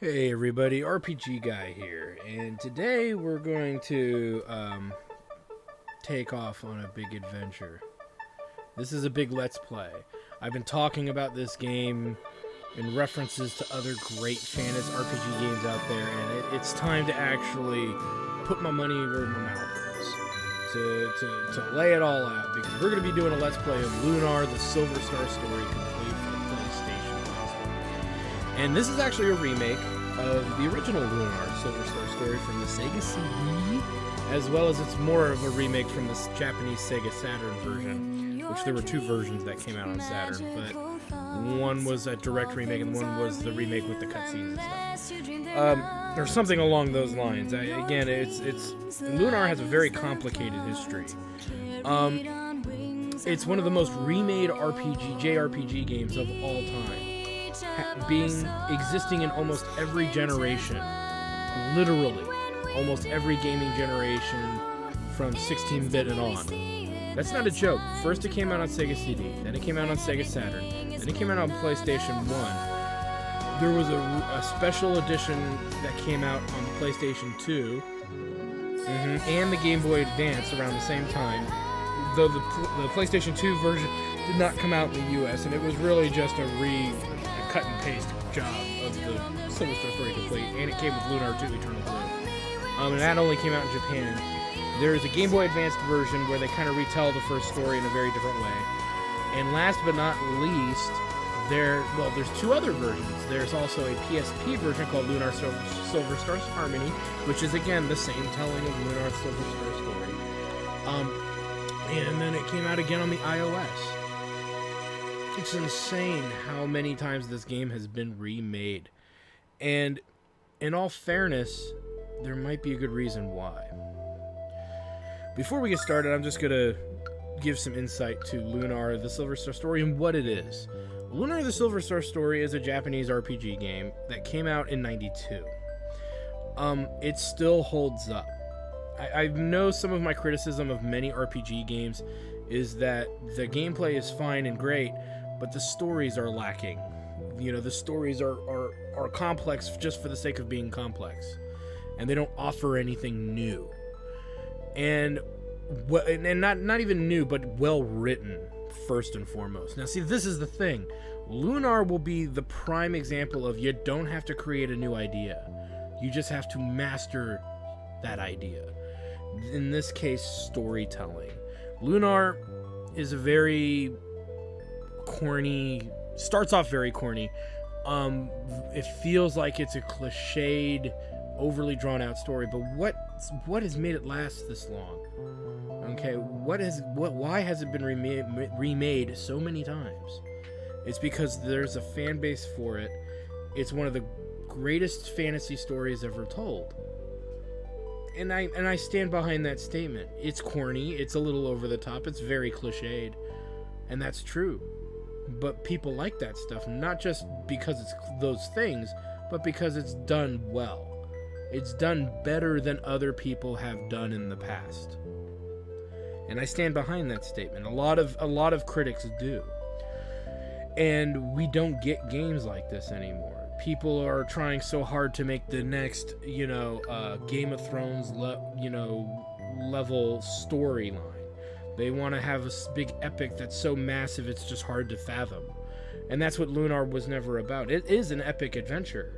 Hey everybody, RPG Guy here, and today we're going to take off on a big adventure. This is a big Let's Play. I've been talking about this game in references to other great fantasy RPG games out there, and it's time to actually put my money where my mouth is. To lay it all out, because we're going to be doing a Let's Play of Lunar, the Silver Star Story, complete for the PlayStation console. And this is actually a remake of the original Lunar Silver Star Story from the Sega CD, as well as it's more of a remake from the Japanese Sega Saturn version, which there were two versions that came out on Saturn, but one was a direct remake and one was the remake with the cutscenes and stuff. Or something along those lines. Again, it's Lunar has a very complicated history. It's one of the most remade JRPG games of all time. Existing in almost every generation, literally almost every gaming generation from 16-bit and on. That's not a joke. First it came out on Sega CD, then it came out on Sega Saturn, then it came out on PlayStation 1. There was a special edition that came out on the PlayStation 2 and the Game Boy Advance around the same time, though the PlayStation 2 version did not come out in the US, and it was really just a cut and paste job of the Silver Star Story complete, and it came with Lunar 2 Eternal Blue. And that only came out in Japan. There's a Game Boy Advanced version where they kind of retell the first story in a very different way. And last but not least, there's two other versions. There's also a PSP version called Lunar Silver Star Harmony, which is again the same telling of Lunar Silver Star Story. And then it came out again on the iOS. It's insane how many times this game has been remade. And in all fairness, there might be a good reason why. Before we get started, I'm just going to give some insight to Lunar, the Silver Star Story, and what it is. Lunar, the Silver Star Story is a Japanese RPG game that came out in '92. It still holds up. I know some of my criticism of many RPG games is that the gameplay is fine and great, but the stories are lacking. You know, the stories are complex just for the sake of being complex, and they don't offer anything new. And not even new, but well written first and foremost. Now, see, this is the thing. Lunar will be the prime example of you don't have to create a new idea. You just have to master that idea. In this case, storytelling. Lunar is a very corny, starts off very corny. It feels like it's a cliched, overly drawn out story, but what has made it last this long? Okay, why has it been remade so many times? It's because there's a fan base for it. It's one of the greatest fantasy stories ever told. And I stand behind that statement. It's corny, it's a little over the top, it's very cliched, and that's true. But people like that stuff, not just because it's those things, but because it's done well. It's done better than other people have done in the past. And I stand behind that statement. A lot of critics do. And we don't get games like this anymore. People are trying so hard to make the next, Game of Thrones, level storyline. They want to have a big epic that's so massive it's just hard to fathom. And that's what Lunar was never about. It is an epic adventure,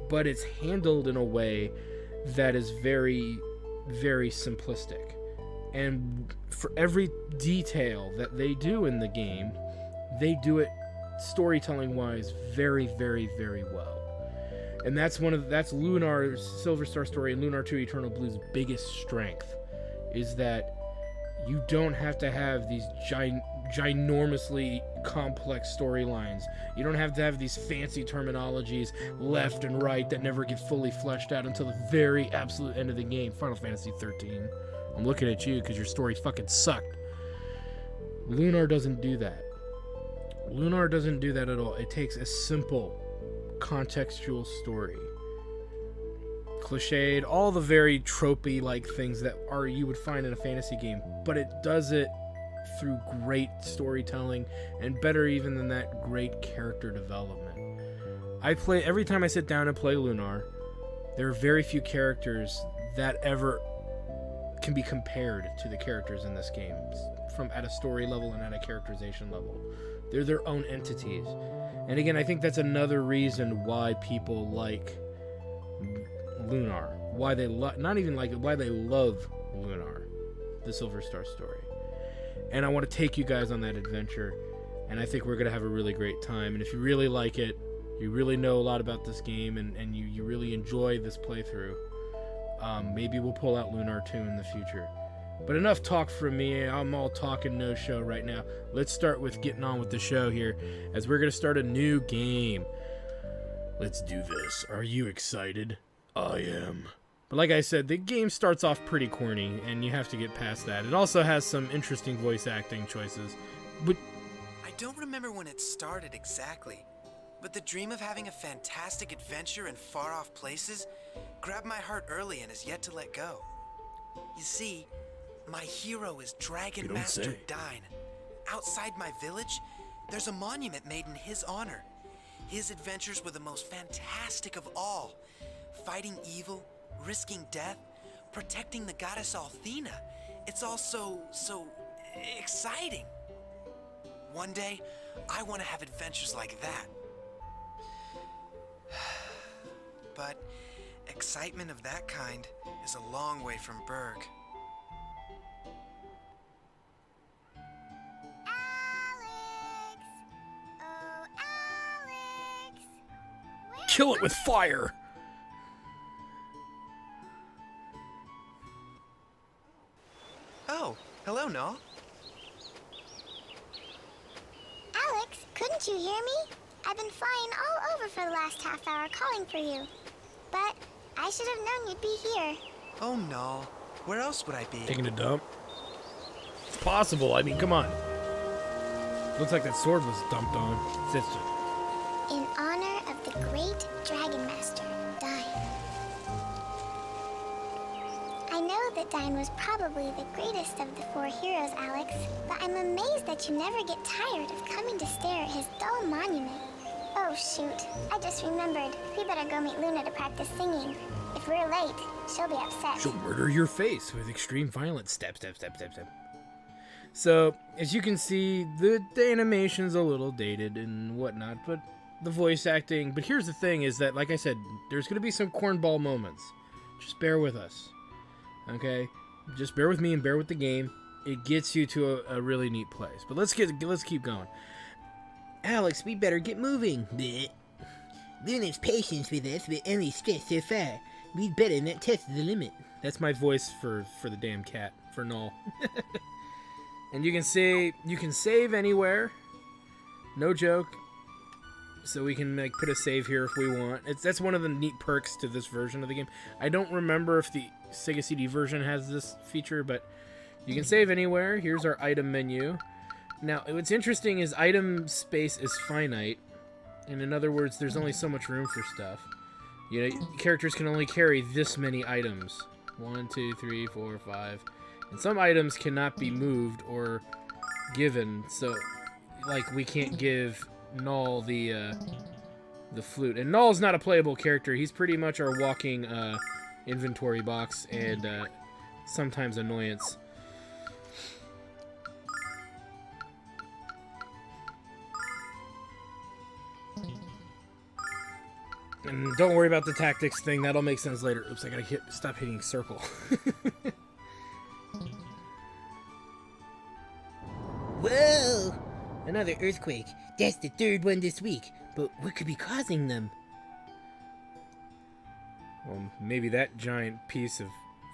but it's handled in a way that is very, very simplistic. And for every detail that they do in the game, they do it storytelling-wise very, very, very well. And that's Lunar's Silver Star Story and Lunar 2 Eternal Blue's biggest strength, is that you don't have to have these ginormously complex storylines. You don't have to have these fancy terminologies left and right that never get fully fleshed out until the very absolute end of the game. Final Fantasy 13. I'm looking at you because your story fucking sucked. Lunar doesn't do that. Lunar doesn't do that at all. It takes a simple, contextual story. Cliched, all the very tropey-like things that you would find in a fantasy game, but it does it through great storytelling, and better even than that, great character development. every time I sit down and play Lunar, there are very few characters that ever can be compared to the characters in this game, from at a story level and at a characterization level. They're their own entities. And again, I think that's another reason why people like Lunar. Why they not even like it, why they love Lunar, the Silver Star story. And I want to take you guys on that adventure, and I think we're going to have a really great time. And if you really like it, you really know a lot about this game, and you really enjoy this playthrough, maybe we'll pull out Lunar 2 in the future. But enough talk from me. I'm all talk and no show right now. Let's start with getting on with the show here, as we're going to start a new game. Let's do this. Are you excited? I am. But like I said, the game starts off pretty corny, and you have to get past that. It also has some interesting voice acting choices. But I don't remember when it started exactly, but the dream of having a fantastic adventure in far-off places grabbed my heart early and has yet to let go. You see, my hero is Dragon Master Dyne. Outside my village, there's a monument made in his honor. His adventures were the most fantastic of all. Fighting evil, risking death, protecting the goddess Althena. It's all so exciting. One day, I want to have adventures like that. But excitement of that kind is a long way from Berg. Alex! Oh, Alex! kill it with fire! Oh, hello, Null. Alex, couldn't you hear me? I've been flying all over for the last half hour calling for you. But I should have known you'd be here. Oh, Null. Where else would I be? Taking a dump? It's possible. I mean, come on. Looks like that sword was dumped on. Sister. In honor of the great Dragon Master, Dyne. I know that Dyne was probably the greatest of the four heroes, Alex, but I'm amazed that you never get tired of coming to stare at his dull monument. Oh, shoot. I just remembered. We better go meet Luna to practice singing. If we're late, she'll be upset. She'll murder your face with extreme violence. Step, step, step, step, step. So, as you can see, the animation's a little dated and whatnot, but the voice acting... But here's the thing is that, like I said, there's going to be some cornball moments. Just bear with us. Okay? Just bear with me and bear with the game. It gets you to a really neat place. But let's keep going. Alex, we better get moving. Blech. Luna's patience with us will only stretch so far. We'd better not test the limit. That's my voice for the damn cat, for Null. And you can save anywhere. No joke. So we can put a save here if we want. That's one of the neat perks to this version of the game. I don't remember if the Sega CD version has this feature, but you can save anywhere. Here's our item menu. Now, what's interesting is item space is finite. And in other words, there's only so much room for stuff. You know, characters can only carry this many items. 1, 2, 3, 4, 5. And some items cannot be moved or given. So, like, we can't give Null the flute. And Null's not a playable character. He's pretty much our walking inventory box and sometimes annoyance. And don't worry about the tactics thing. That'll make sense later. Oops, I gotta stop hitting circle. Whoa! Another earthquake. That's the third one this week. But what could be causing them? Well, maybe that giant piece of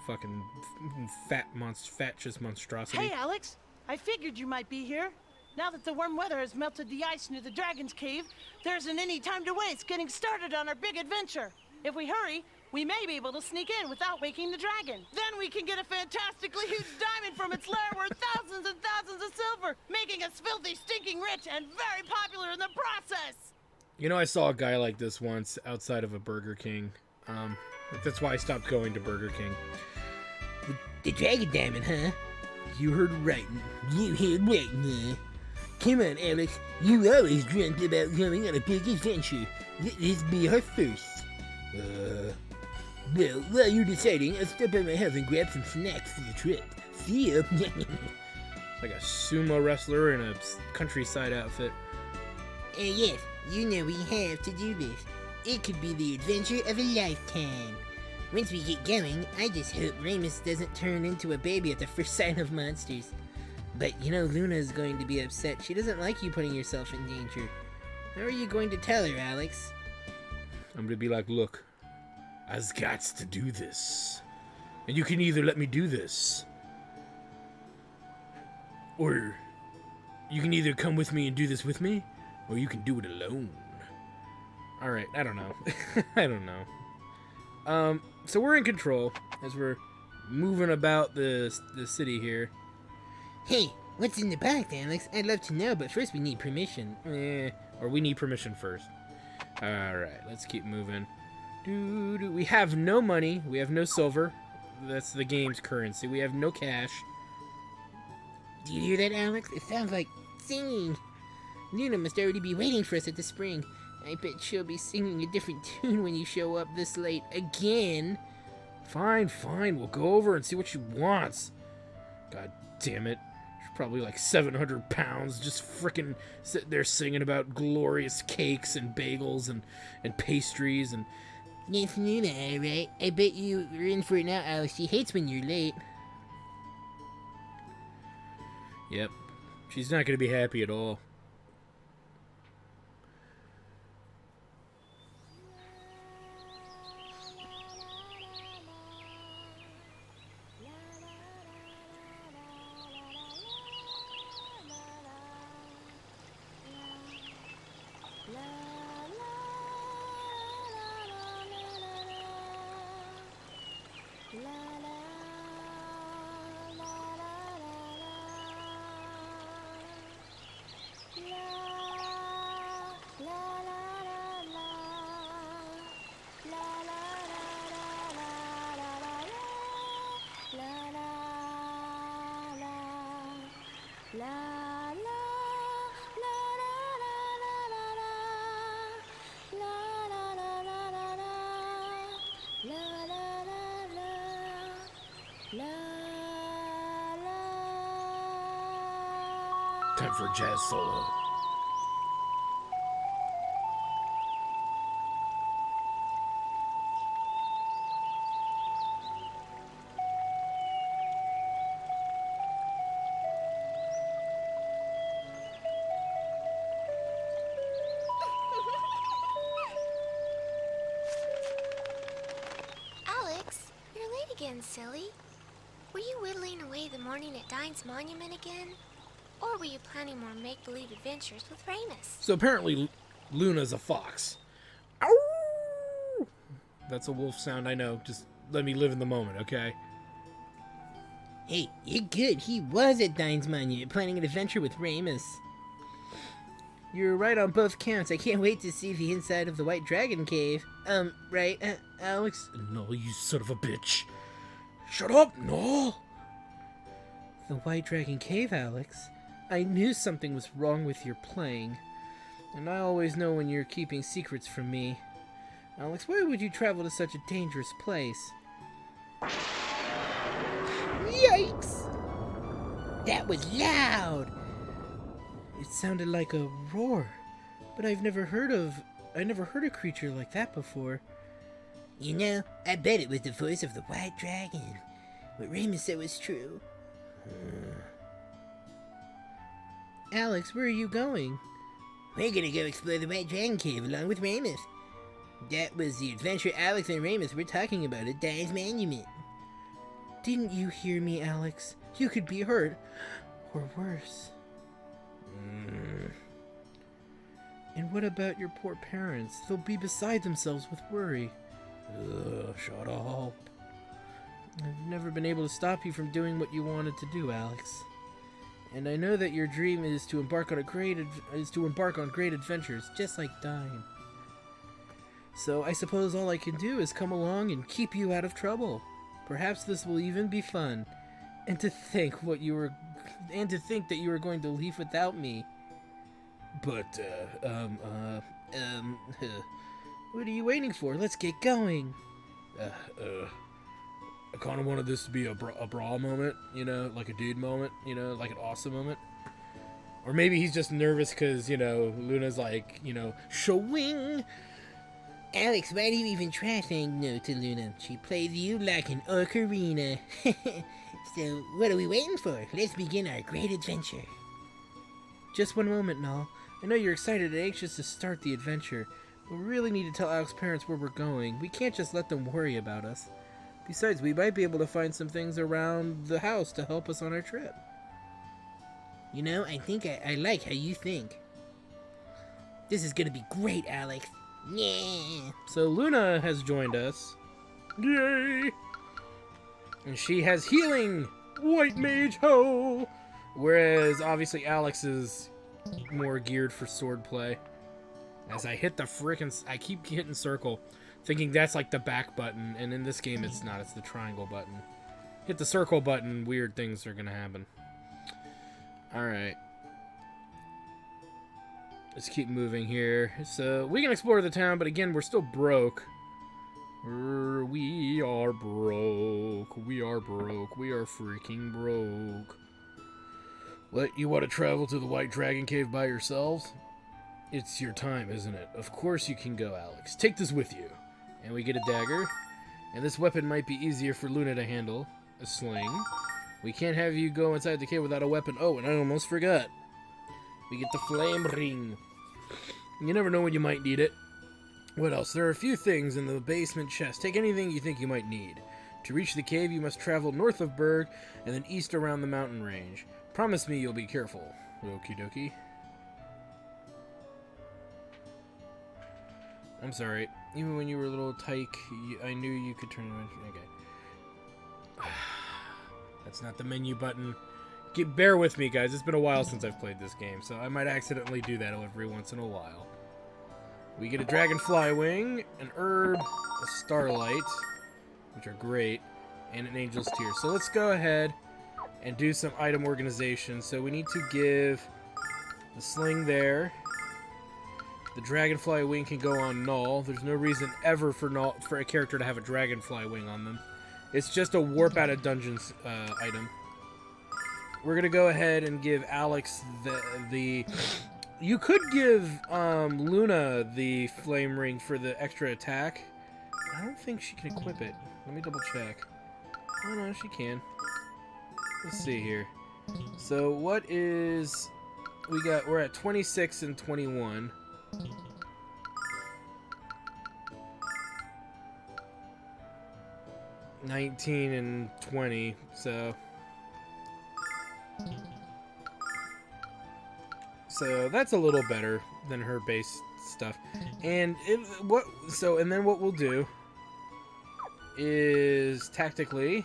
fucking fat monstrosity. Hey, Alex. I figured you might be here. Now that the warm weather has melted the ice near the Dragon's Cave, there isn't any time to waste getting started on our big adventure. If we hurry, we may be able to sneak in without waking the dragon. Then we can get a fantastically huge diamond from its lair worth thousands and thousands of silver, making us filthy, stinking rich and very popular in the process. You know, I saw a guy like this once outside of a Burger King. That's why I stopped going to Burger King. The dragon diamond, huh? You heard right. You heard right, huh? Come on, Alex. You always dreamt about going on a big adventure. Let this be our first. Well, while you're deciding, I'll stop by my house and grab some snacks for the trip. See ya. Like a sumo wrestler in a countryside outfit. Yes, you know we have to do this. It could be the adventure of a lifetime. Once we get going, I just hope Remus doesn't turn into a baby at the first sign of monsters. But you know Luna is going to be upset. She doesn't like you putting yourself in danger. How are you going to tell her, Alex? I'm gonna be like, look, I's gots to do this. And you can either let me do this, or you can either come with me and do this with me, or you can do it alone. Alright, I don't know. I don't know. So we're in control as we're moving about the city here. Hey, what's in the box, Alex? I'd love to know, but first we need permission. Or we need permission first. Alright, let's keep moving. We have no money. We have no silver. That's the game's currency. We have no cash. Do you hear that, Alex? It sounds like singing. Luna must already be waiting for us at the spring. I bet she'll be singing a different tune when you show up this late again. Fine. We'll go over and see what she wants. God damn it. She's probably like 700 pounds, just frickin' sitting there singing about glorious cakes and bagels and pastries and... Yes, Luna, alright. I bet you're in for it now, Alex. She hates when you're late. Yep. She's not gonna be happy at all. Time for a jazz solo. Alex, you're late again, silly. Were you whittling away the morning at Dine's monument again? Or were you planning more make-believe adventures with Remus? So apparently Luna's a fox. Ow! That's a wolf sound, I know. Just let me live in the moment, okay? Hey, you're good. He was at Dine's monument planning an adventure with Remus. You're right on both counts. I can't wait to see the inside of the White Dragon Cave. Right, Alex? No, you son of a bitch. Shut up, no! The White Dragon Cave, Alex? I knew something was wrong with your playing. And I always know when you're keeping secrets from me. Alex, why would you travel to such a dangerous place? Yikes! That was loud! It sounded like a roar, but I never heard a creature like that before. You know, I bet it was the voice of the White Dragon. What Remus said was true. Alex, where are you going? We're gonna go explore the White Dragon Cave along with Remus. That was the adventure Alex and Remus were talking about at Dine's monument. Didn't you hear me, Alex? You could be hurt, or worse. And what about your poor parents? They'll be beside themselves with worry. Shut up. I've never been able to stop you from doing what you wanted to do, Alex. And I know that your dream is to embark on great adventures, just like Dine. So I suppose all I can do is come along and keep you out of trouble. Perhaps this will even be fun. And to think that you were going to leave without me. but, what are you waiting for? Let's get going. I kind of wanted this to be a brawl moment, you know, like a dude moment, you know, like an awesome moment. Or maybe he's just nervous because, you know, Luna's like, you know, showing. Alex, why do you even try saying no to Luna? She plays you like an ocarina. So, what are we waiting for? Let's begin our great adventure. Just one moment, Null. I know you're excited and anxious to start the adventure, but we really need to tell Alex's parents where we're going. We can't just let them worry about us. Besides, we might be able to find some things around the house to help us on our trip. You know, I think I like how you think. This is gonna be great, Alex. Yeah. So Luna has joined us. Yay! And she has healing! White Mage Ho! Whereas, obviously, Alex is more geared for swordplay. As I hit the I keep hitting circle, thinking that's like the back button, and in this game it's not, it's the triangle button. Hit the circle button, weird things are gonna happen. Alright. Let's keep moving here. So, we can explore the town, but again, we're still broke. We are broke. We are broke. We are freaking broke. What, you want to travel to the White Dragon Cave by yourselves? It's your time, isn't it? Of course you can go, Alex. Take this with you. And we get a dagger. And this weapon might be easier for Luna to handle. A sling. We can't have you go inside the cave without a weapon. Oh, and I almost forgot. We get the flame ring. You never know when you might need it. What else? There are a few things in the basement chest. Take anything you think you might need. To reach the cave, you must travel north of Berg and then east around the mountain range. Promise me you'll be careful. Okie dokie. I'm sorry. Even when you were a little tyke, I knew you could turn it. Okay. That's not the menu button. Bear with me, guys. It's been a while since I've played this game, so I might accidentally do that every once in a while. We get a dragonfly wing, an herb, a starlight, which are great, and an angel's tear. So let's go ahead and do some item organization. So we need to give the sling there. The dragonfly wing can go on Null. There's no reason ever for a character to have a dragonfly wing on them. It's just a warp out of dungeons item. We're gonna go ahead and give Alex the you could give Luna the flame ring for the extra attack. I don't think she can equip it. Let me double check. Oh no, she can. Let's see here. So what is we're at 26 and 21. $19 and $20, so that's a little better than her base stuff. And then what we'll do is tactically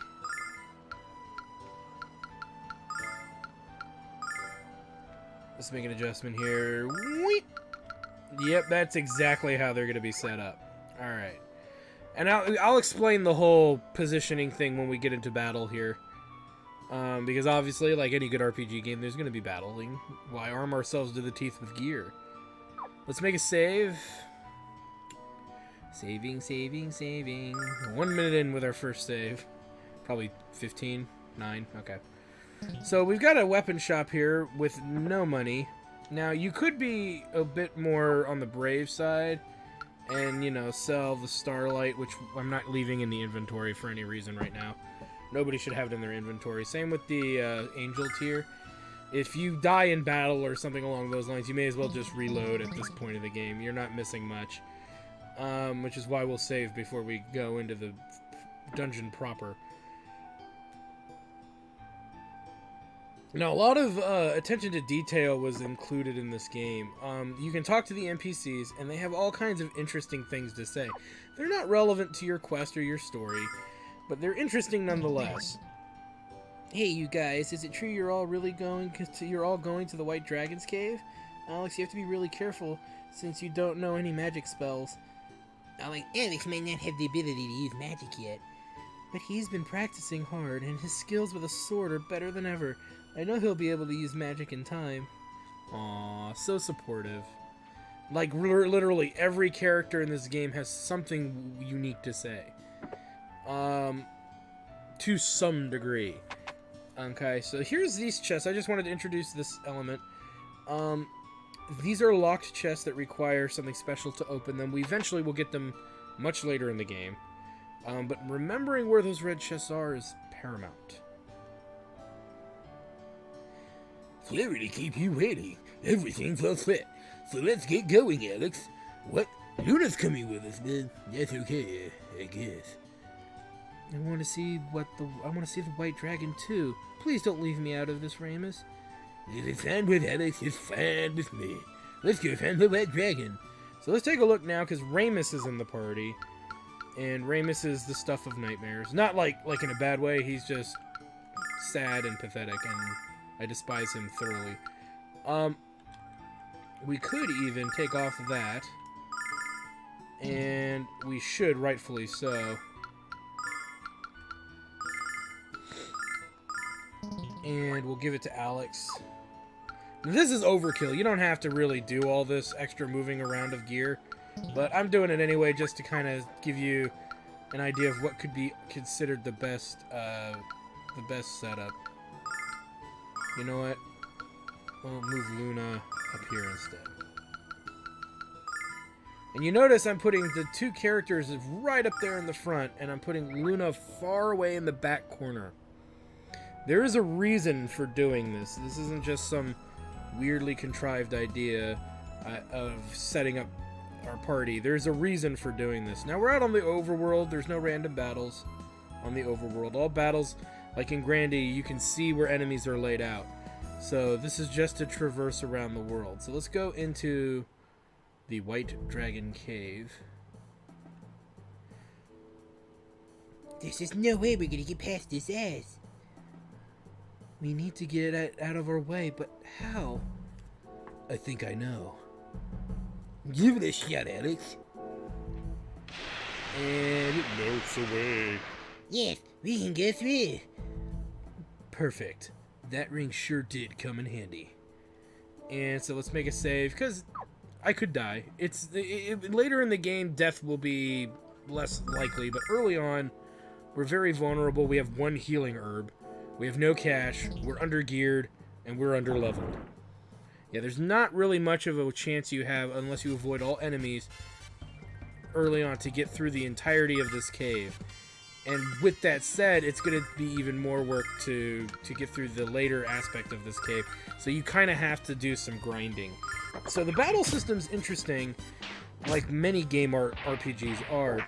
let's make an adjustment here. Whee! Yep, that's exactly how they're going to be set up. All right. And I'll explain the whole positioning thing when we get into battle here. Because obviously, like any good RPG game, there's going to be battling. Why arm ourselves to the teeth with gear? Let's make a save. Saving. 1 minute in with our first save. Probably 15, 9, okay. So we've got a weapon shop here with no money. Now, you could be a bit more on the brave side and, you know, sell the Starlight, which I'm not leaving in the inventory for any reason right now. Nobody should have it in their inventory. Same with the Angel tier. If you die in battle or something along those lines, you may as well just reload at this point of the game. You're not missing much. Which is why we'll save before we go into the dungeon proper. Now, a lot of attention to detail was included in this game. You can talk to the NPCs, and they have all kinds of interesting things to say. They're not relevant to your quest or your story, but they're interesting nonetheless. Hey, you guys, is it true you're all going to the White Dragon's Cave? Alex, you have to be really careful, since you don't know any magic spells. Alex may not have the ability to use magic yet, but he's been practicing hard, and his skills with a sword are better than ever. I know he'll be able to use magic in time. Aw, so supportive. Like, literally every character in this game has something unique to say. To some degree. Okay, so here's these chests. I just wanted to introduce this element. These are locked chests that require something special to open them. We eventually will get them much later in the game. But remembering where those red chests are is paramount. Sorry to keep you waiting. Everything's all set. So let's get going, Alex. What? Lunar's coming with us, man. That's okay, I guess. I want to see the white dragon too. Please don't leave me out of this, Ramus. If it's fine with Alex, it's fine with me. Let's go find the white dragon. So let's take a look now, because Ramus is in the party. And Ramus is the stuff of nightmares. Not like in a bad way, he's just sad and pathetic, and I despise him thoroughly. We could even take off that. And we should, rightfully so. And we'll give it to Alex. Now, this is overkill. You don't have to really do all this extra moving around of gear. But I'm doing it anyway just to kind of give you an idea of what could be considered the best setup. You know what? We'll move Luna up here instead. And you notice I'm putting the two characters right up there in the front, and I'm putting Luna far away in the back corner. There is a reason for doing this. This isn't just some weirdly contrived idea of setting up our party. There's a reason for doing this. Now we're out on the overworld. There's no random battles on the overworld. All battles, like in Grandy, you can see where enemies are laid out. So this is just to traverse around the world. So let's go into the White Dragon Cave. There's just no way we're gonna get past this ass. We need to get it out of our way, but how? I think I know. Give it a shot, Alex. And it melts away. Yes, we can go through. Perfect. That ring sure did come in handy. And so let's make a save, because I could die. Later in the game, death will be less likely, but early on, we're very vulnerable. We have one healing herb. We have no cash, we're under-geared, and we're under-leveled. Yeah, there's not really much of a chance you have unless you avoid all enemies early on to get through the entirety of this cave. And with that said, it's going to be even more work to get through the later aspect of this cave. So you kind of have to do some grinding. So the battle system's interesting, like many game RPGs are.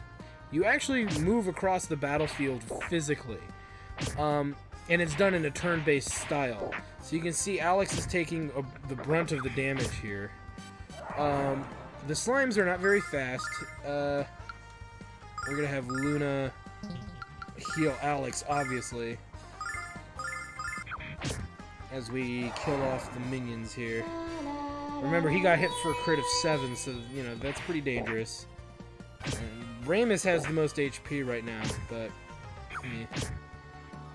You actually move across the battlefield physically. And it's done in a turn-based style. So you can see Alex is taking the brunt of the damage here. The slimes are not very fast. We're going to have Luna heal Alex, obviously, as we kill off the minions here. Remember, he got hit for a crit of 7, so, you know, that's pretty dangerous. And Ramus has the most HP right now, but...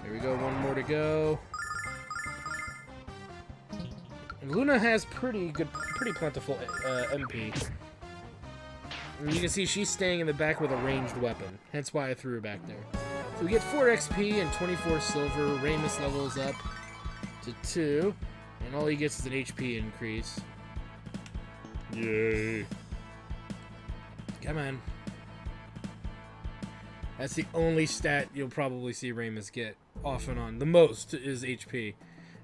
There we go, one more to go. And Luna has pretty plentiful MP. And you can see she's staying in the back with a ranged weapon, hence why I threw her back there. So we get 4 XP and 24 silver. Ramus levels up to 2, and all he gets is an HP increase. Yay. Come on. That's the only stat you'll probably see Ramus get off and on. The most is HP.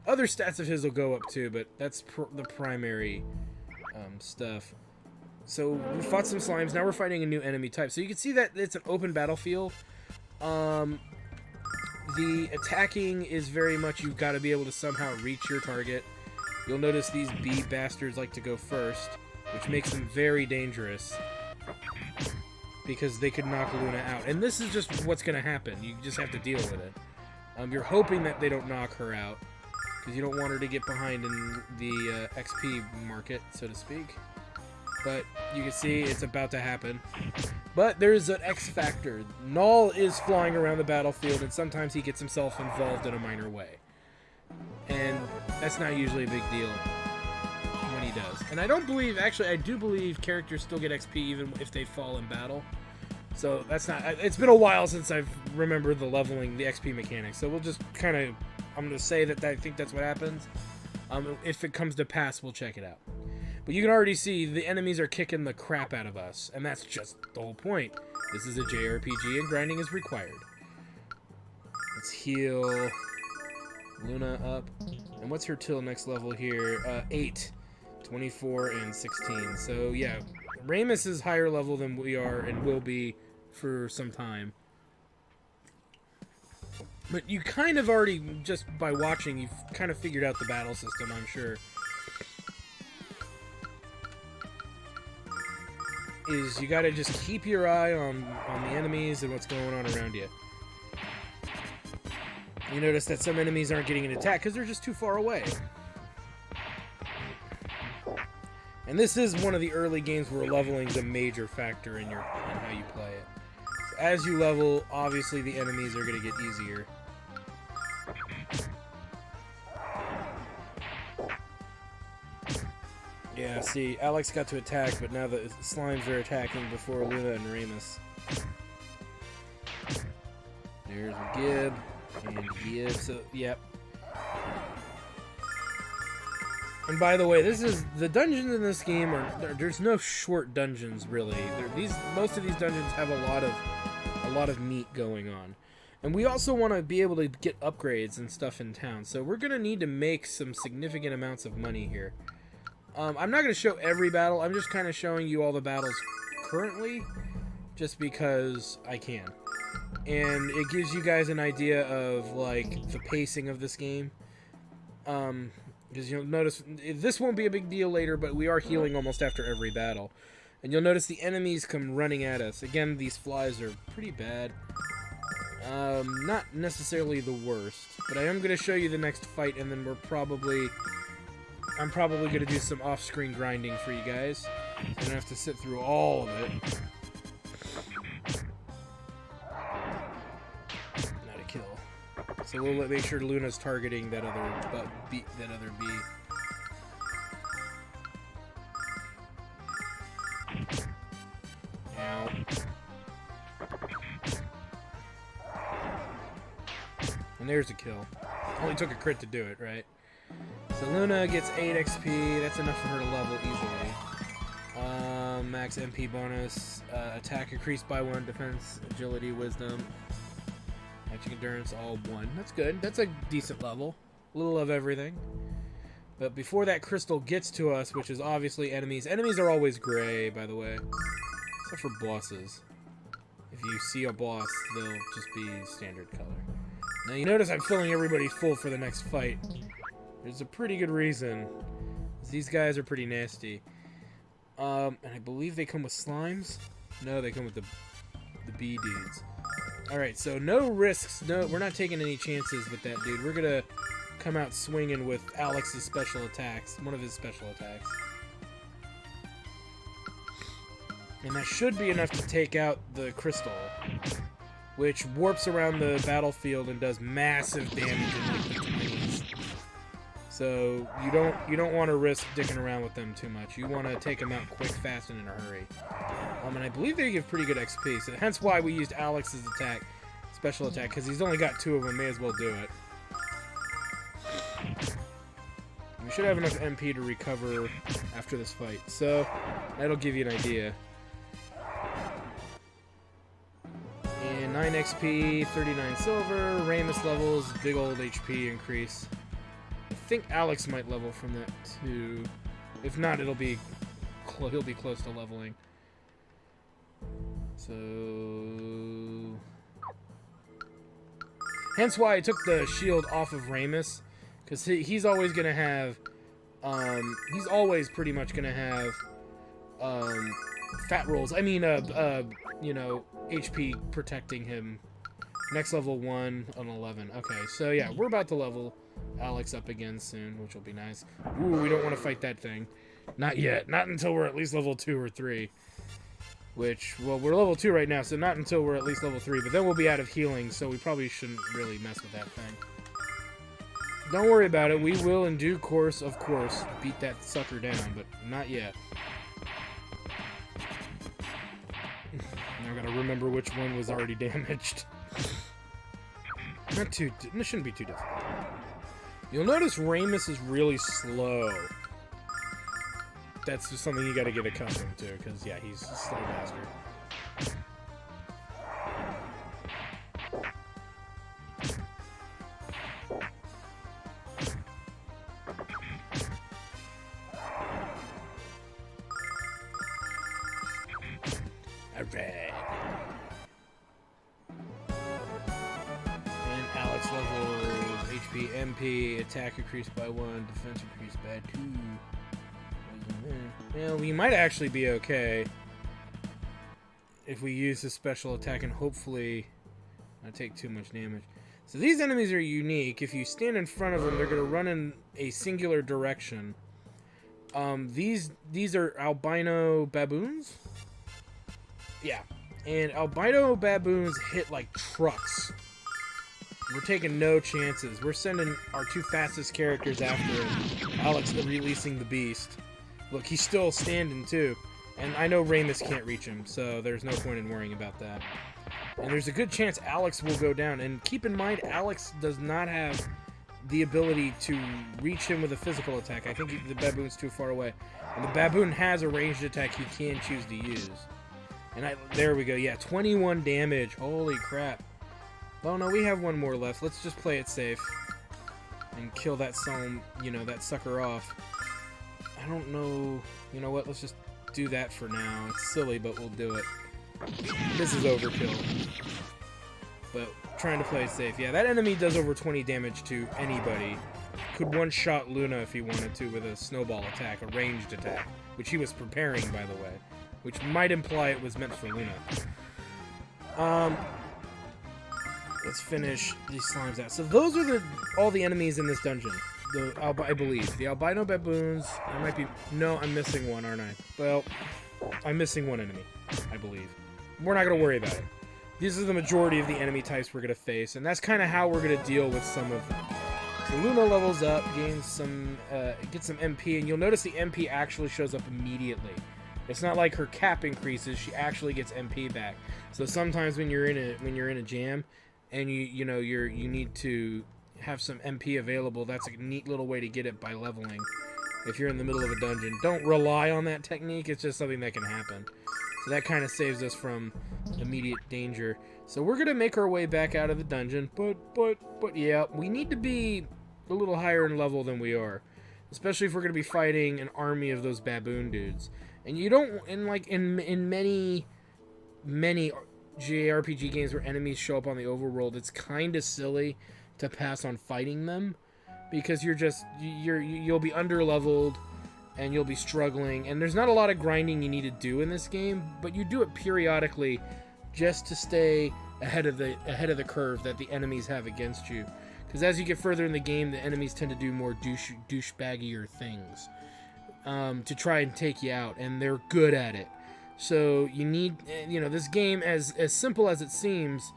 Other stats of his will go up too, but that's the primary stuff. So we fought some slimes. Now we're fighting a new enemy type. So you can see that it's an open battlefield. The attacking is very much you've got to be able to somehow reach your target. You'll notice these bee bastards like to go first, which makes them very dangerous, because they could knock Luna out. And this is just what's going to happen. You just have to deal with it. You're hoping that they don't knock her out, because you don't want her to get behind in the XP market, so to speak. But you can see it's about to happen. But there's an X factor. Null is flying around the battlefield, and sometimes he gets himself involved in a minor way. And that's not usually a big deal. And I don't believe, actually, I do believe characters still get XP even if they fall in battle. So that's not, it's been a while since I've remembered the leveling, the XP mechanics. So we'll just kind of, I'm going to say that I think that's what happens. If it comes to pass, we'll check it out. But you can already see the enemies are kicking the crap out of us. And that's just the whole point. This is a JRPG and grinding is required. Let's heal Luna up. And what's her till next level here? 8. 24 and 16. So yeah, Ramus is higher level than we are and will be for some time. But you kind of already, just by watching, you've kind of figured out the battle system, I'm sure. Is you gotta just keep your eye on the enemies and what's going on around you. You notice that some enemies aren't getting an attack because they're just too far away. And this is one of the early games where leveling is a major factor in how you play it. So as you level, obviously the enemies are going to get easier. Yeah, see, Alex got to attack, but now the slimes are attacking before Luna and Ramus. There's a Gib, and Gib, so, yep. And by the way, the dungeons in this game there's no short dungeons really. Most of these dungeons have a lot of meat going on. And we also want to be able to get upgrades and stuff in town. So we're going to need to make some significant amounts of money here. I'm not going to show every battle. I'm just kind of showing you all the battles currently just because I can. And it gives you guys an idea of like the pacing of this game. Because you'll notice, this won't be a big deal later, but we are healing almost after every battle. And you'll notice the enemies come running at us. Again, these flies are pretty bad. Not necessarily the worst, but I am going to show you the next fight, and then I'm probably going to do some off-screen grinding for you guys. You don't have to sit through all of it. Not a kill. So we'll make sure Luna's targeting that other bee. Ow. And there's a kill. Only took a crit to do it, right? So Luna gets 8 XP. That's enough for her to level easily. Max MP bonus. Attack increased by 1. Defense, agility, wisdom. Magic endurance, all 1. That's good. That's a decent level. A little of everything. But before that crystal gets to us, which is obviously enemies. Enemies are always gray, by the way. Except for bosses. If you see a boss, they'll just be standard color. Now you notice I'm filling everybody full for the next fight. There's a pretty good reason. These guys are pretty nasty. And I believe they come with slimes? No, they come with the bee dudes. Alright, so no risks. No, we're not taking any chances with that dude. We're gonna come out swinging with Alex's special attacks. One of his special attacks. And that should be enough to take out the crystal, which warps around the battlefield and does massive damage in like the 20s. So you don't want to risk dicking around with them too much. You want to take them out quick, fast, and in a hurry. And I believe they give pretty good XP, so hence why we used Alex's attack, special attack, because he's only got 2 of them. May as well do it. We should have enough MP to recover after this fight, so that'll give you an idea. And 9 XP, 39 silver, Ramus levels, big old HP increase. I think Alex might level from that too. If not, he'll be close to leveling. So, hence why I took the shield off of Ramus, because he's always gonna have, he's always pretty much gonna have, fat rolls. I mean, you know, HP protecting him. Next level 1 on 11. Okay, so yeah, we're about to level Alex up again soon, which will be nice. Ooh, we don't want to fight that thing. Not yet. Not until we're at least level 2 or 3. Which, well, we're level 2 right now, so not until we're at least level 3. But then we'll be out of healing, so we probably shouldn't really mess with that thing. Don't worry about it. We will, in due course, of course, beat that sucker down, but not yet. Now I gotta remember which one was already damaged. Not too... This shouldn't be too difficult. You'll notice Ramus is really slow. That's just something you gotta get accustomed to, because, yeah, he's a slow bastard. Alright. And Alex levels, HP, MP, attack increased by 1, defense increased by 2. Well, we might actually be okay if we use this special attack and hopefully not take too much damage. So these enemies are unique. If you stand in front of them, they're going to run in a singular direction. These are albino baboons? Yeah. And albino baboons hit like trucks. We're taking no chances. We're sending our 2 fastest characters after him. Alex releasing the beast. Look, he's still standing too. And I know Ramus can't reach him, so there's no point in worrying about that. And there's a good chance Alex will go down. And keep in mind, Alex does not have the ability to reach him with a physical attack. I think the baboon's too far away. And the baboon has a ranged attack he can choose to use. And there we go. Yeah, 21 damage. Holy crap. Oh no, we have one more left. Let's just play it safe and kill that that sucker off. I don't know. You know what? Let's just do that for now. It's silly, but we'll do it. This is overkill. But trying to play it safe. Yeah, that enemy does over 20 damage to anybody. Could one-shot Luna if he wanted to with a snowball attack, a ranged attack, which he was preparing, by the way, which might imply it was meant for Luna. Let's finish these slimes out. So those are all the enemies in this dungeon. I believe. The albino baboons. I might be... No, I'm missing one, aren't I? Well, I'm missing one enemy, I believe. We're not going to worry about it. These are the majority of the enemy types we're going to face, and that's kind of how we're going to deal with some of them. So Luna levels up, gains some, gets some MP, and you'll notice the MP actually shows up immediately. It's not like her cap increases; she actually gets MP back. So sometimes when you're in a jam, and you need to have some MP available, that's a neat little way to get it by leveling. If you're in the middle of a dungeon, don't rely on that technique. It's just something that can happen. So that kind of saves us from immediate danger. So we're gonna make our way back out of the dungeon, but yeah, we need to be a little higher in level than we are, especially if we're gonna be fighting an army of those baboon dudes. And you don't, in many JRPG games where enemies show up on the overworld, it's kind of silly to pass on fighting them, because you'll be under-leveled and you'll be struggling, and there's not a lot of grinding you need to do in this game, but you do it periodically just to stay ahead of the curve that the enemies have against you. Because as you get further in the game, the enemies tend to do more douchebaggier things to try and take you out, and they're good at it. So you need, this game, as simple as it seems,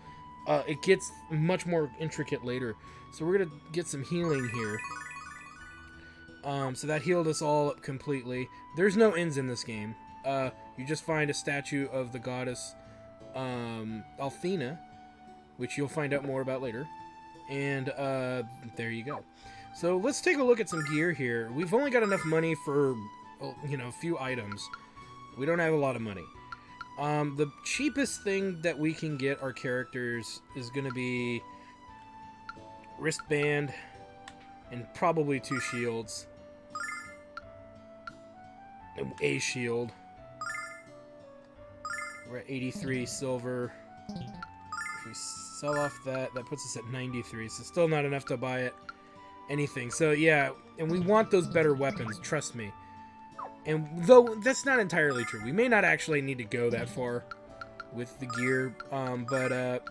it gets much more intricate later. So we're gonna get some healing here. So that healed us all up completely. There's no ends in this game. You just find a statue of the goddess Althena, which you'll find out more about later. And there you go. So let's take a look at some gear here. We've only got enough money for, a few items. We don't have a lot of money. The cheapest thing that we can get our characters is going to be wristband and probably 2 shields. A shield. We're at 83 silver. If we sell off that puts us at 93. So still not enough to buy anything. So yeah, and we want those better weapons, trust me. And though that's not entirely true, we may not actually need to go that far with the gear, but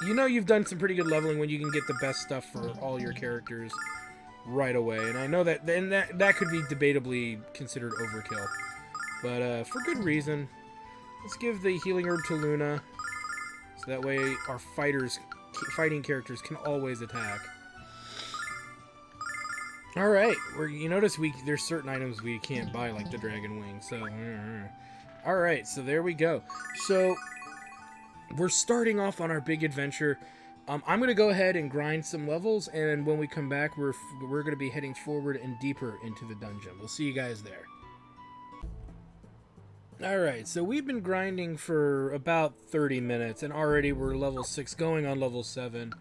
you've done some pretty good leveling when you can get the best stuff for all your characters right away. And I know that that could be debatably considered overkill, but for good reason. Let's give the healing herb to Luna, so that way our fighting characters can always attack. All right, you notice there's certain items we can't buy, like the dragon wing. So, all right, so there we go. So we're starting off on our big adventure. I'm gonna go ahead and grind some levels, and when we come back, we're gonna be heading forward and deeper into the dungeon. We'll see you guys there. All right, so we've been grinding for about 30 minutes, and already we're level 6, going on level 7.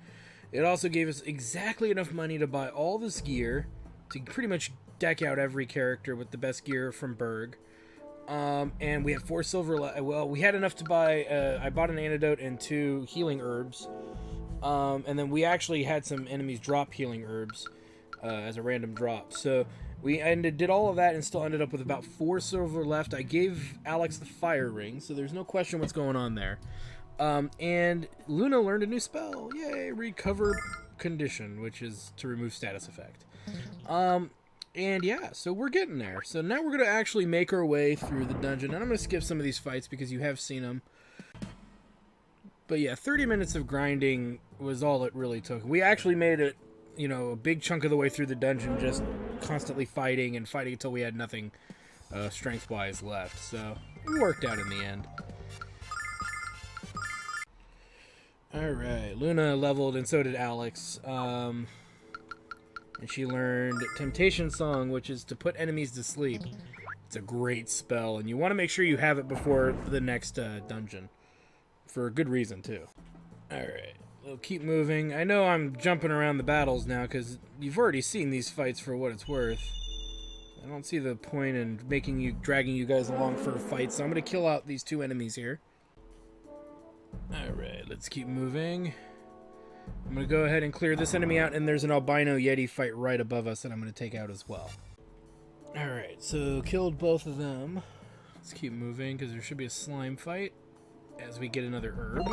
It also gave us exactly enough money to buy all this gear, to pretty much deck out every character with the best gear from Berg. And we have 4 silver. Well, we had enough to buy. I bought an antidote and 2 healing herbs. And then we actually had some enemies drop healing herbs as a random drop. So we did all of that and still ended up with about 4 silver left. I gave Alex the fire ring, so there's no question what's going on there. And Luna learned a new spell. Yay, recover condition, which is to remove status effect. And yeah, so we're getting there. So now we're going to actually make our way through the dungeon. And I'm going to skip some of these fights because you have seen them. But yeah, 30 minutes of grinding was all it really took. We actually made it, a big chunk of the way through the dungeon, just constantly fighting until we had nothing strength-wise left. So it worked out in the end. Alright, Luna leveled and so did Alex. And she learned Temptation Song, which is to put enemies to sleep. It's a great spell, and you want to make sure you have it before the next dungeon. For a good reason, too. Alright, we'll keep moving. I know I'm jumping around the battles now, because you've already seen these fights for what it's worth. I don't see the point in dragging you guys along for a fight, so I'm going to kill out these 2 enemies here. Alright, let's keep moving. I'm going to go ahead and clear this enemy out, and there's an albino yeti fight right above us that I'm going to take out as well. Alright, so killed both of them. Let's keep moving, because there should be a slime fight as we get another herb.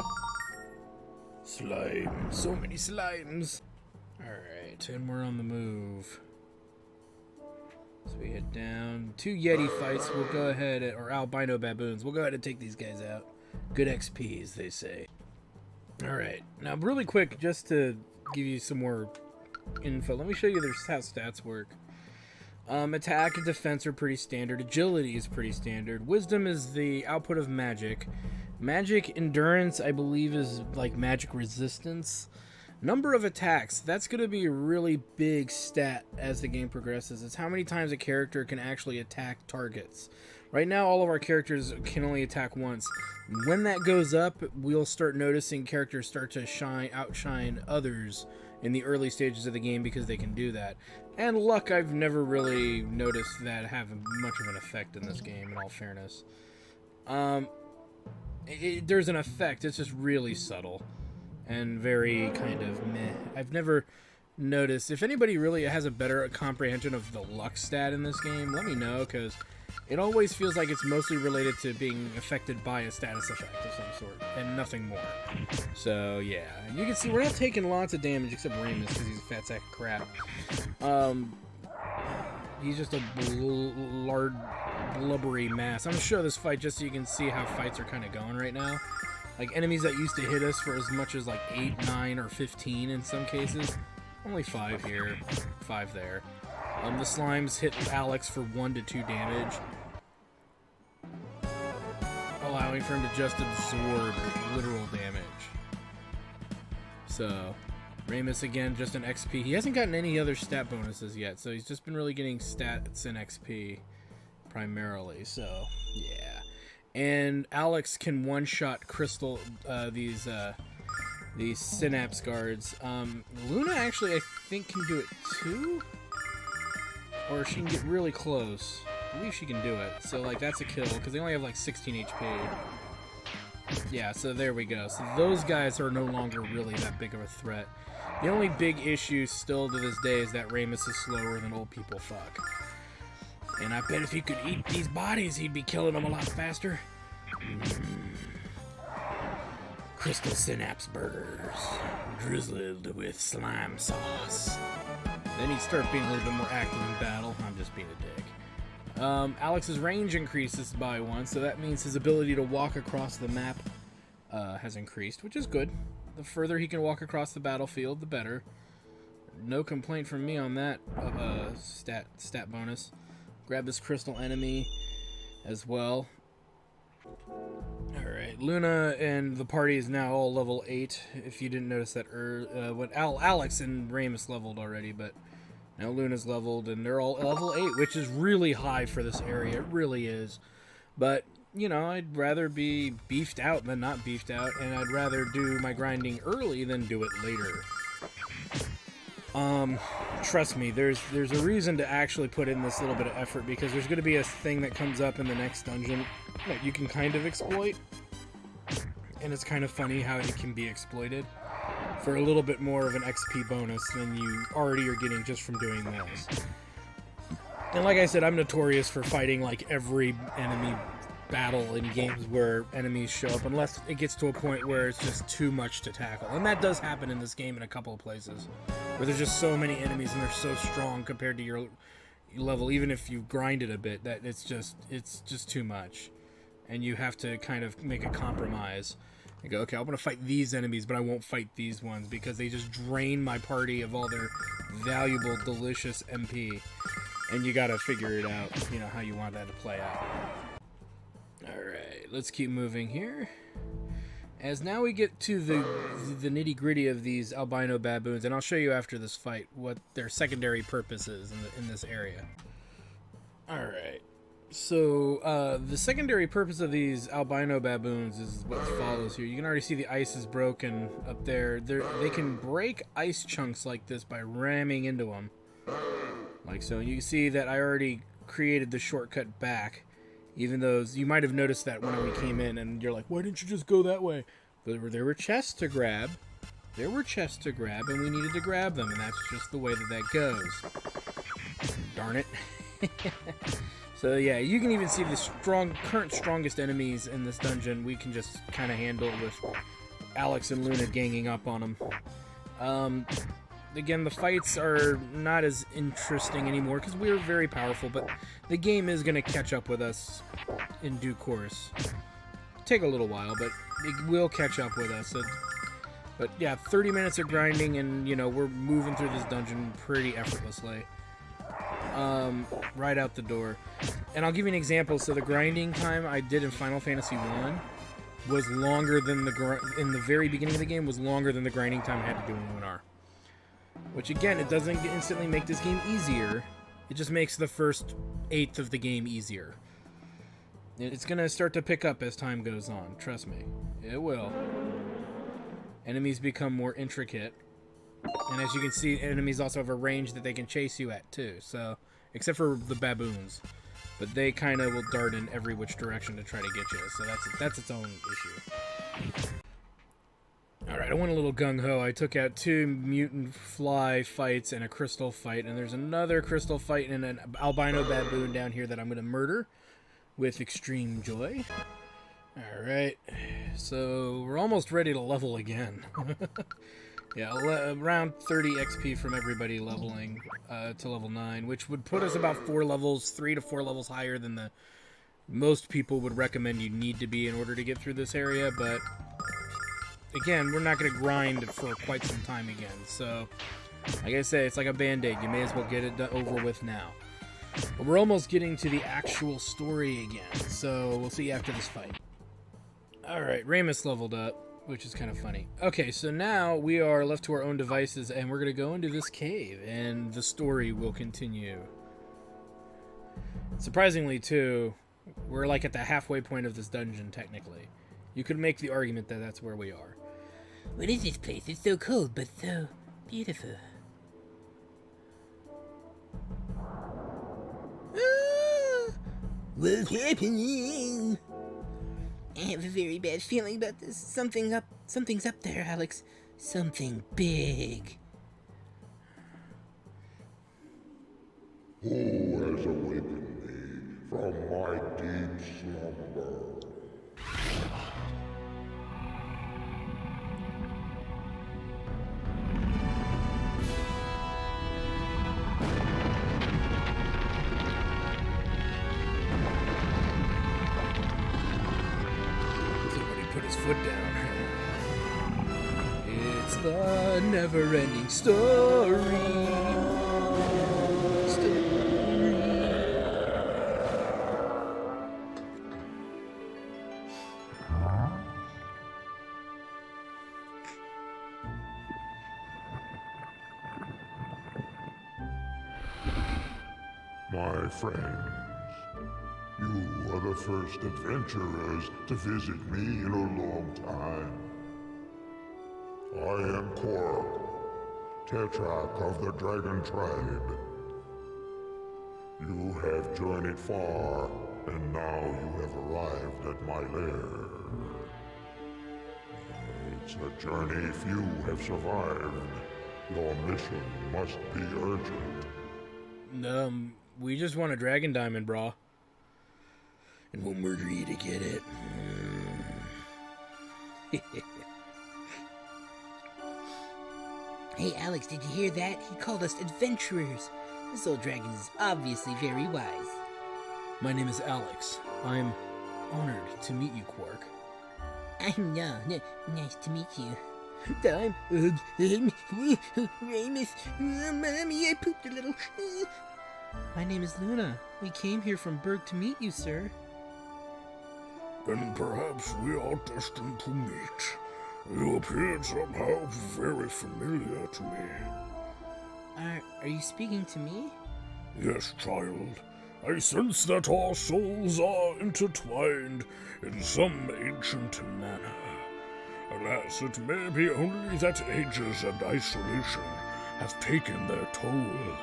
Slime. So many slimes. Alright, and we're on the move. So we head down. 2 yeti fights. We'll go ahead, or albino baboons. We'll go ahead and take these guys out. Good XP, as they say. Alright, now really quick, just to give you some more info, let me show you how stats work. Attack and defense are pretty standard. Agility is pretty standard. Wisdom is the output of magic. Magic endurance, I believe, is like magic resistance. Number of attacks, that's going to be a really big stat as the game progresses. It's how many times a character can actually attack targets. Right now, all of our characters can only attack once. When that goes up, we'll start noticing characters start to outshine others in the early stages of the game because they can do that. And luck, I've never really noticed that have much of an effect in this game, in all fairness. There's an effect, it's just really subtle and very kind of meh. I've never noticed. If anybody really has a better comprehension of the luck stat in this game, let me know, because it always feels like it's mostly related to being affected by a status effect of some sort, and nothing more. So, yeah. You can see we're not taking lots of damage, except Ramus, because he's a fat sack of crap. He's just a blubbery mass. I'm going to show this fight just so you can see how fights are kind of going right now. Like, enemies that used to hit us for as much as, like, 8, 9, or 15 in some cases. Only 5 here, 5 there. The slimes hit Alex for 1 to 2 damage, allowing for him to just absorb literal damage. So, Ramus again, just an XP. He hasn't gotten any other stat bonuses yet, so he's just been really getting stats and XP primarily, so yeah. And Alex can one-shot crystal these synapse guards. Luna actually, I think, can do it too? Or she can get really close. I believe she can do it. So, like, that's a kill, because they only have, like, 16 HP. Yeah, so there we go. So those guys are no longer really that big of a threat. The only big issue still to this day is that Ramus is slower than old people fuck. And I bet if he could eat these bodies, he'd be killing them a lot faster. Crystal synapse burgers, drizzled with slime sauce. Then he'd start being a little bit more active in battle. I'm just being a dick. Alex's range increases by 1, so that means his ability to walk across the map has increased, which is good. The further he can walk across the battlefield, the better. no complaint from me on that stat bonus. Grab this crystal enemy as well. Alright, Luna and the party is now all level 8. If you didn't notice that, when Alex and Ramus leveled already, but now Luna's leveled and they're all level 8, which is really high for this area. It really is. But, you know, I'd rather be beefed out than not beefed out, and I'd rather do my grinding early than do it later. Trust me, there's a reason to actually put in this little bit of effort, because there's going to be a thing that comes up in the next dungeon that you can kind of exploit, and it's kind of funny how it can be exploited for a little bit more of an XP bonus than you already are getting just from doing this. And like I said, I'm notorious for fighting like every enemy battle in games where enemies show up, unless it gets to a point where it's just too much to tackle. And that does happen in this game in a couple of places, where there's just so many enemies and they're so strong compared to your level, even if you grind it a bit, that it's just too much. And you have to kind of make a compromise. You go, okay, I'm going to fight these enemies, but I won't fight these ones because they just drain my party of all their valuable, delicious MP. And you got to figure it out, you know, how you want that to play out. Alright, let's keep moving here. As now we get to the nitty-gritty of these albino baboons, and I'll show you after this fight what their secondary purpose is in this area. Alright, so the secondary purpose of these albino baboons is what follows here. You can already see the ice is broken up there. They can break ice chunks like this by ramming into them. Like so. You can see that I already created the shortcut back. Even though you might have noticed that when we came in and you're like, why didn't you just go that way? There were chests to grab. There were chests to grab, and we needed to grab them, and that's just the way that goes. Darn it. So yeah, you can even see the current strongest enemies in this dungeon. We can just kind of handle with Alex and Luna ganging up on them. Again, the fights are not as interesting anymore because we're very powerful, but the game is going to catch up with us in due course. Take a little while, but it will catch up with us. So, but yeah, 30 minutes of grinding, and you know, we're moving through this dungeon pretty effortlessly. Right out the door. And I'll give you an example. So the grinding time I did in Final Fantasy 1 was longer than in the very beginning of the game was longer than the grinding time I had to do in Lunar. Which again, it doesn't instantly make this game easier. It just makes the first eighth of the game easier. It's going to start to pick up as time goes on. Trust me. It will. Enemies become more intricate. And as you can see, enemies also have a range that they can chase you at too. So, except for the baboons. But they kind of will dart in every which direction to try to get you. So that's its own issue. Alright, I went a little gung-ho. I took out 2 mutant fly fights and a crystal fight, and there's another crystal fight and an albino baboon down here that I'm going to murder with extreme joy. Alright, so we're almost ready to level again. Yeah, around 30 XP from everybody leveling to level 9, which would put us about 3 to 4 levels higher than the most people would recommend you need to be in order to get through this area, but again, we're not going to grind for quite some time again, so like I say, it's like a band-aid. You may as well get it over with now. But we're almost getting to the actual story again, so we'll see you after this fight. Alright, Ramus leveled up, which is kind of funny. Okay, so now we are left to our own devices, and we're going to go into this cave, and the story will continue. Surprisingly, too, we're like at the halfway point of this dungeon, technically. You could make the argument that that's where we are. What is this place? It's so cold, but so beautiful. What's happening? I have a very bad feeling about this. Something's up there, Alex. Something big. Who has awakened me from my deep slumber? Somebody put his foot down. It's the never-ending story. My friends, you are the first adventurers to visit me in a long time. I am Korg, Tetrarch of the Dragon Tribe. You have journeyed far, and now you have arrived at my lair. It's a journey few have survived. Your mission must be urgent. We just want a dragon diamond, brah. And we'll murder you to get it. Hey, Alex, did you hear that? He called us adventurers. This old dragon is obviously very wise. My name is Alex. I'm honored to meet you, Quark. I'm nice to meet you. I'm Ramus. Mommy, I pooped a little. My name is Luna. We came here from Berg to meet you, sir. Then perhaps we are destined to meet. You appeared somehow very familiar to me. Are you speaking to me? Yes, child. I sense that our souls are intertwined in some ancient manner. Alas, it may be only that ages and isolation have taken their toll.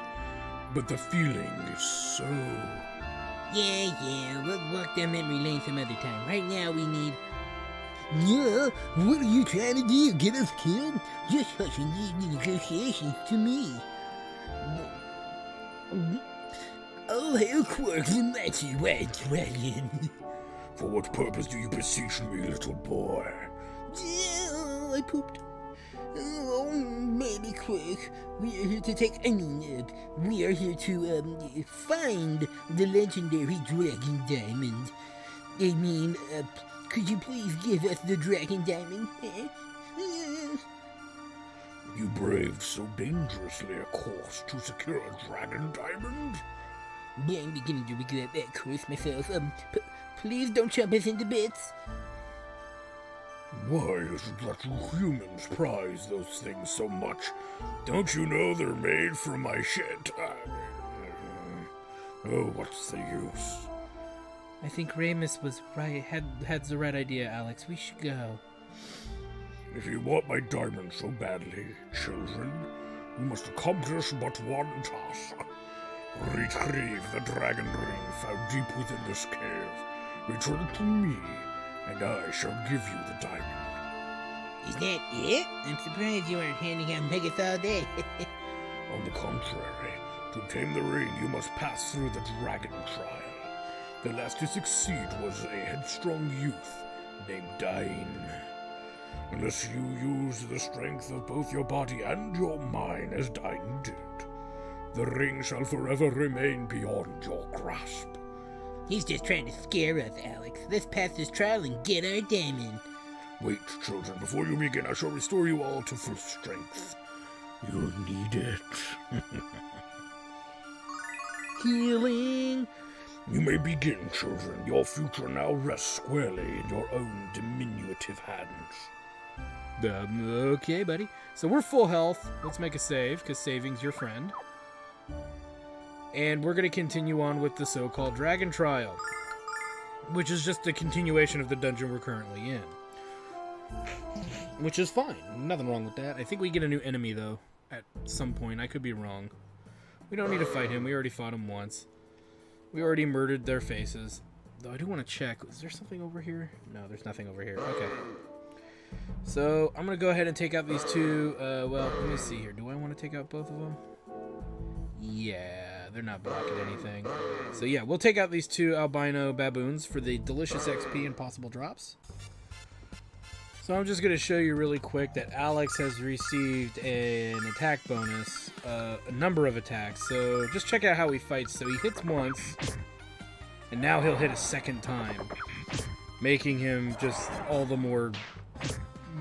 But the feeling is so... Yeah, we'll walk down memory lane some other time. Right now we need... Yeah, what are you trying to do? Get us killed? Just hush and leave the negotiations to me. Oh, hail Quark, the mighty white dragon. For what purpose do you beseech me, little boy? Oh, I pooped. Oh, maybe Quark. We are here to take... we are here to, find the legendary dragon diamond. Could you please give us the dragon diamond? You braved so dangerously a course to secure a dragon diamond? Yeah, I'm beginning to regret that course myself. Please don't chop us into bits. Why is it that you humans prize those things so much? Don't you know they're made from my shit? Oh, what's the use? I think Ramus was right. Had the right idea, Alex. We should go. If you want my diamond so badly, children, you must accomplish but one task. Retrieve the dragon ring found deep within this cave. Return it to me, and I shall give you the diamond. Is that it? I'm surprised you aren't handing out nuggets all day. On the contrary, to obtain the ring, you must pass through the dragon trial. The last to succeed was a headstrong youth named Dain. Unless you use the strength of both your body and your mind as Dain did, the ring shall forever remain beyond your grasp. He's just trying to scare us, Alex. Let's pass this trial and get our diamond. Wait, children, before you begin, I shall restore you all to full strength. You'll need it. Healing. You may begin, children. Your future now rests squarely in your own diminutive hands. Okay, buddy. So we're full health. Let's make a save, because saving's your friend. And we're going to continue on with the so-called Dragon Trial, which is just a continuation of the dungeon we're currently in. Which is fine. Nothing wrong with that. I think we get a new enemy, though, at some point. I could be wrong. We don't need to fight him. We already fought him once. We already murdered their faces. Though I do want to check. Is there something over here? No, there's nothing over here. Okay. So, I'm going to go ahead and take out these two. Well, let me see here. Do I want to take out both of them? Yeah, they're not blocking anything. So yeah, we'll take out these two albino baboons for the delicious XP and possible drops. So I'm just going to show you really quick that Alex has received an attack bonus, a number of attacks. So just check out how he fights. So he hits once, and now he'll hit a second time, making him just all the more,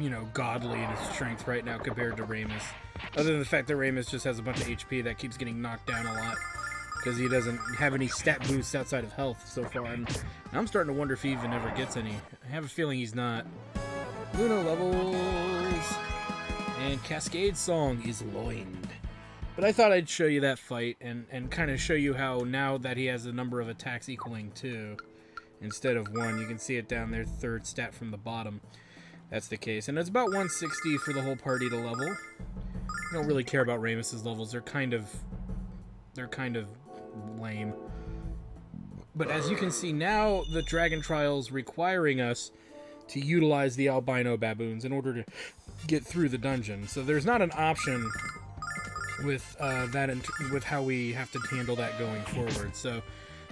you know, godly in his strength right now compared to Ramus. Other than the fact that Ramus just has a bunch of HP that keeps getting knocked down a lot. Because he doesn't have any stat boosts outside of health so far. And I'm starting to wonder if he even ever gets any. I have a feeling he's not. Lunar levels. And Cascade Song is loined. But I thought I'd show you that fight and kind of show you how now that he has a number of attacks equaling 2 instead of 1. You can see it down there, third stat from the bottom. That's the case. And it's about 160 for the whole party to level. I don't really care about Ramus's levels. They're kind of lame. But as you can see now, the Dragon Trial's requiring us to utilize the albino baboons in order to get through the dungeon. So there's not an option with with how we have to handle that going forward. So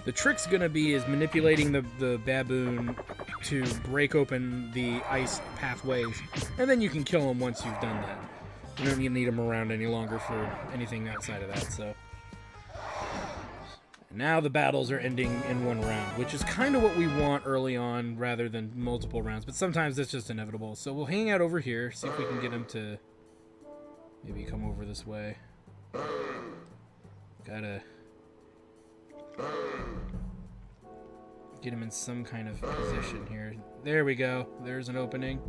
the trick's gonna be is manipulating the baboon to break open the ice pathways, and then you can kill him once you've done that. You don't need him around any longer for anything outside of that. So now the battles are ending in one round, which is kind of what we want early on rather than multiple rounds, but sometimes that's just inevitable. So we'll hang out over here, see if we can get him to maybe come over this way. Gotta get him in some kind of position here. There we go. There's an opening.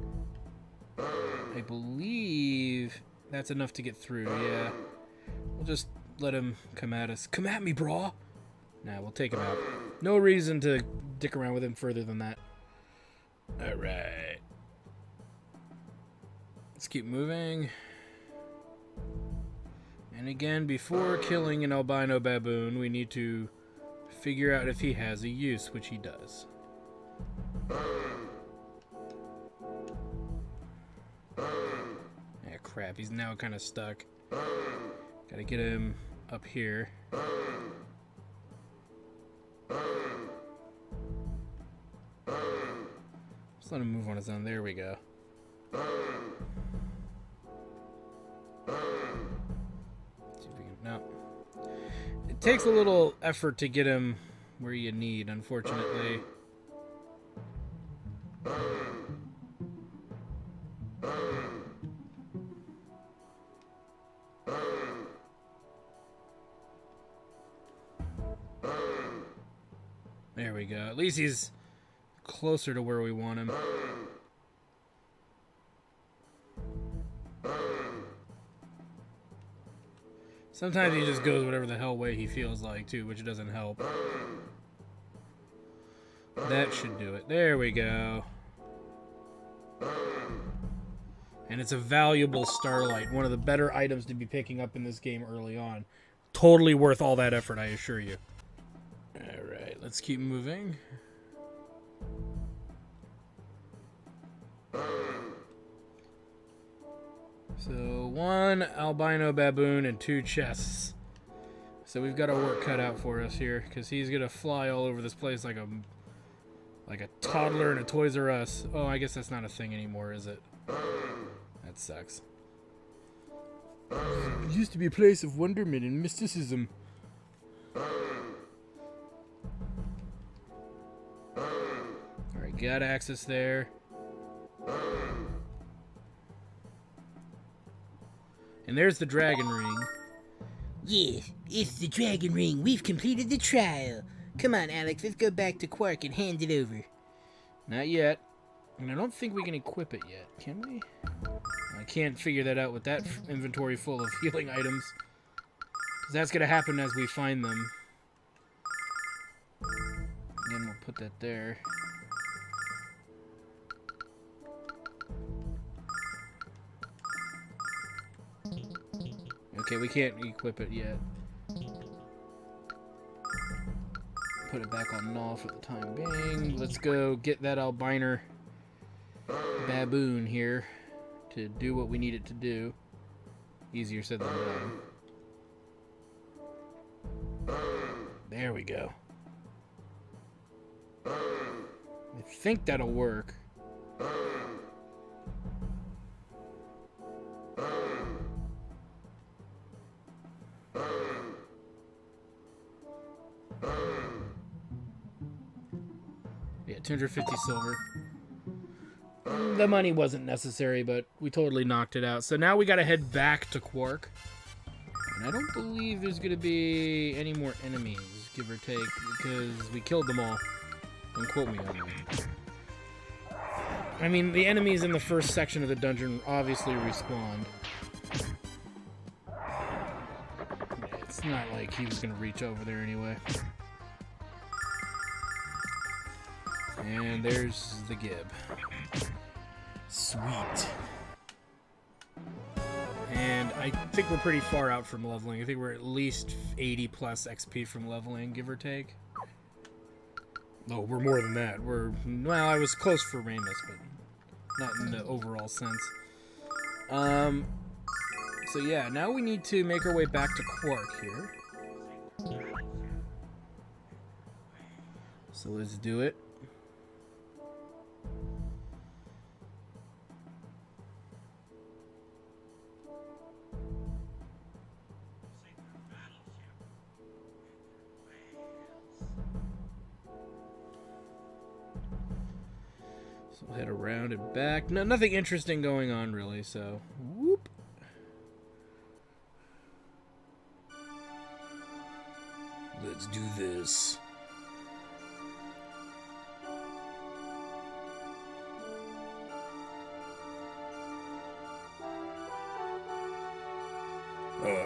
I believe that's enough to get through, yeah. We'll just let him come at us. Come at me, brah! Nah, we'll take him out. No reason to dick around with him further than that. Alright. Let's keep moving. And again, before killing an albino baboon, we need to figure out if he has a use, which he does. Yeah, crap, he's now kind of stuck. Gotta get him up here. Just let him move on his own. There we go. See if we can. No. It takes a little effort to get him where you need, unfortunately. There we go. At least he's closer to where we want him. Sometimes he just goes whatever the hell way he feels like, too, which doesn't help. That should do it. There we go. And it's a valuable starlight. One of the better items to be picking up in this game early on. Totally worth all that effort, I assure you. Alright, let's keep moving. So, 1 albino baboon and 2 chests. So we've got our work cut out for us here, because he's gonna fly all over this place like a toddler in a Toys R Us. Oh, I guess that's not a thing anymore, is it? That sucks. It used to be a place of wonderment and mysticism. Alright, got access there. And there's the dragon ring. Yes, it's the dragon ring. We've completed the trial. Come on, Alex, let's go back to Quark and hand it over. Not yet. And I don't think we can equip it yet, can we? I can't figure that out with that inventory full of healing items. Because that's going to happen as we find them. Again, we'll put that there. Okay, we can't equip it yet. Put it back on null for the time being. Let's go get that albino baboon here to do what we need it to do. Easier said than done. There we go. I think that'll work. Yeah, 250 silver. the money wasn't necessary, but we totally knocked it out. So now we gotta head back to Quark. And I don't believe there's gonna be any more enemies, give or take, because we killed them all. Don't quote me on that. I mean, the enemies in the first section of the dungeon obviously respawned. It's not like he was gonna reach over there anyway. And there's the Gib. Sweet. And I think we're pretty far out from leveling. I think we're at least 80 plus XP from leveling, give or take. Oh, we're more than that. Well, I was close for Ramus, but not in the overall sense. So yeah, now we need to make our way back to Quark here. So let's do it. So we'll head around and back. No, nothing interesting going on really, so whoop. Let's do this.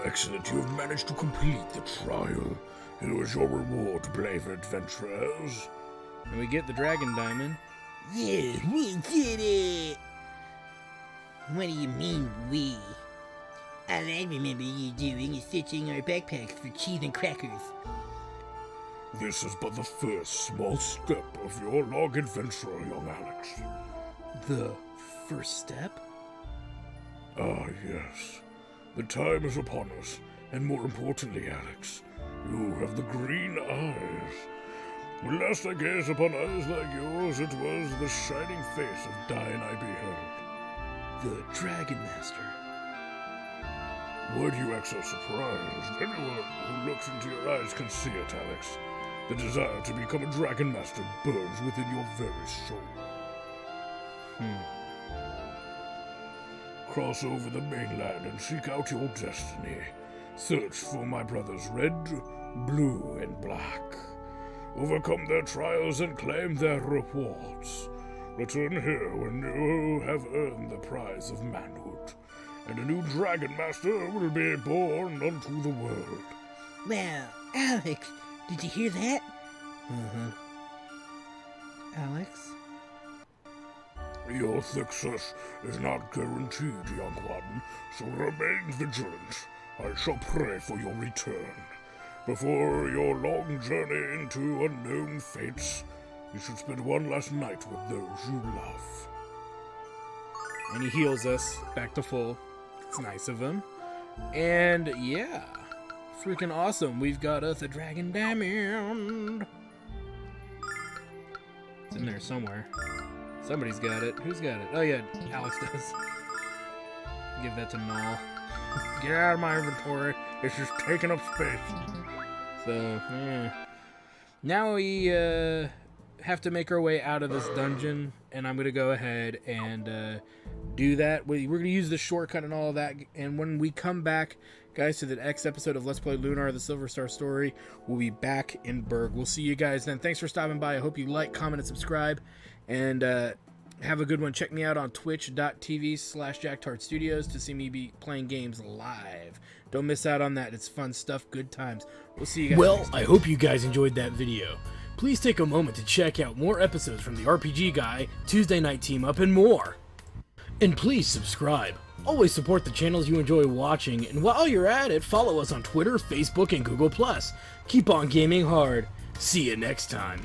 Excellent. You have managed to complete the trial. Here is your reward, brave adventurers. And we get the Dragon Diamond. Yeah, we did it! What do you mean, we? All I remember you doing is searching our backpacks for cheese and crackers. This is but the first small step of your long adventure, young Alex. The first step? Ah, yes. The time is upon us, and more importantly, Alex, you have the green eyes. When last I gazed upon eyes like yours, it was the shining face of Dyne I beheld. The Dragon Master. Why do you act so surprised? Anyone who looks into your eyes can see it, Alex. The desire to become a Dragon Master burns within your very soul. Cross over the mainland and seek out your destiny. Search for my brothers Red, Blue, and Black. Overcome their trials and claim their rewards. Return here when you have earned the prize of manhood, and a new Dragon Master will be born unto the world. Well, Alex, did you hear that? Alex? Your success is not guaranteed, young one, so remain vigilant. I shall pray for your return. Before your long journey into unknown fates, you should spend one last night with those you love. And he heals us back to full. It's nice of him. And yeah, freaking awesome. We've got us a Dragon Diamond. It's in there somewhere. Somebody's got it. Who's got it? Oh yeah, Alex does. Give that to Null. Get out of my inventory. It's just taking up space. So, yeah. Now we have to make our way out of this dungeon, and I'm going to go ahead and do that. We're going to use the shortcut and all of that, and when we come back, guys, to the next episode of Let's Play Lunar, the Silver Star story, we'll be back in Berg. We'll see you guys then. Thanks for stopping by. I hope you like, comment, and subscribe, and have a good one. Check me out on twitch.tv/JackTardStudios to see me be playing games live. Don't miss out on that. It's fun stuff, good times. We'll see you guys. Well, I hope you guys enjoyed that video. Please take a moment to check out more episodes from the RPG Guy, Tuesday Night Team Up, and more. And please subscribe. Always support the channels you enjoy watching, and while you're at it, follow us on Twitter, Facebook, and Google+. Keep on gaming hard. See you next time.